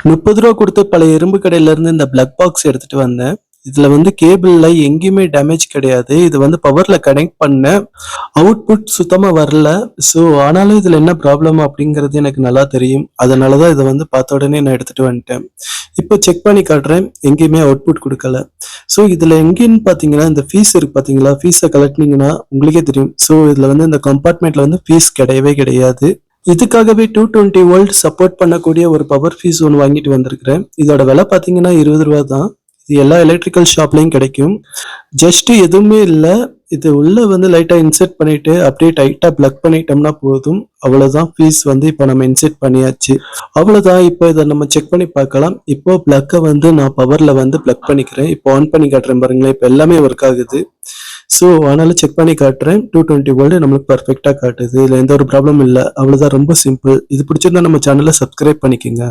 ரூ. 30 குடுத்து பழைய இரும்பு கடையிலேருந்து இந்த பிளக் பாக்ஸ் எடுத்துட்டு வந்தேன். இதுல வந்து கேபிள்ல எங்கேயுமே டேமேஜ் கிடையாது. இது வந்து பவர்ல கனெக்ட் பண்ணேன். அவுட்புட் சுத்தமா வரல. ஸோ ஆனாலும் இதுல என்ன ப்ராப்ளம் அப்படிங்கிறது எனக்கு நல்லா தெரியும். அதனால தான் இத வந்து பார்த்த உடனே நான் எடுத்துட்டு வந்துட்டேன். இப்போ செக் பண்ணி காட்டுறேன். எங்கேயுமே அவுட்புட் குடுக்கல. ஸோ இதுல எங்கேன்னு பார்த்தீங்கன்னா, இந்த ஃபீஸ் இருக்கு பார்த்தீங்களா? ஃபீஸ கழட்டுனீங்கன்னா உங்களுக்கே தெரியும். ஸோ இதுல வந்து இந்த கம்பார்ட்மெண்ட்ல வந்து ஃபீஸ் கிடையவே கிடையாது. இதுக்காகவே 220 வோல்ட் சப்போர்ட் பண்ணக்கூடிய ஒரு பவர் ஃபீஸ் ஒன்று வாங்கிட்டு வந்திருக்கிறேன். இதோட விலை பார்த்தீங்கன்னா ரூ. 20 தான். இது எல்லா எலக்ட்ரிக்கல் ஷாப்லயும் கிடைக்கும். ஜஸ்ட் எதுவுமே இல்ல. இது உள்ள வந்து லைட்டா இன்செர்ட் பண்ணிட்டு அப்படியே டைட்டா பிளக் பண்ணிட்டோம்னா போதும். அவ்வளவுதான், ஃபீஸ் வந்து இப்போ நம்ம இன்செர்ட் பண்ணியாச்சு. அவ்வளவுதான். இப்போ இதை நம்ம செக் பண்ணி பார்க்கலாம். இப்போ பிளக்கை வந்து நான் பவர்ல வந்து பிளக் பண்ணிக்கிறேன். இப்போ ஆன் பண்ணி காட்டுறேன் பாருங்களேன். இப்போ எல்லாமே ஒர்க் ஆகுது. ஸோ அதனால செக் பண்ணி காட்டுறேன். 220 வோல்ட் நம்மளுக்கு பர்ஃபெக்டா காட்டுது. இதுல எந்த ஒரு ப்ராப்ளம் இல்லை. அவ்வளவுதான், ரொம்ப சிம்பிள். இது பிடிச்சிருந்தா நம்ம சேனலை சப்ஸ்கிரைப் பண்ணிக்கோங்க.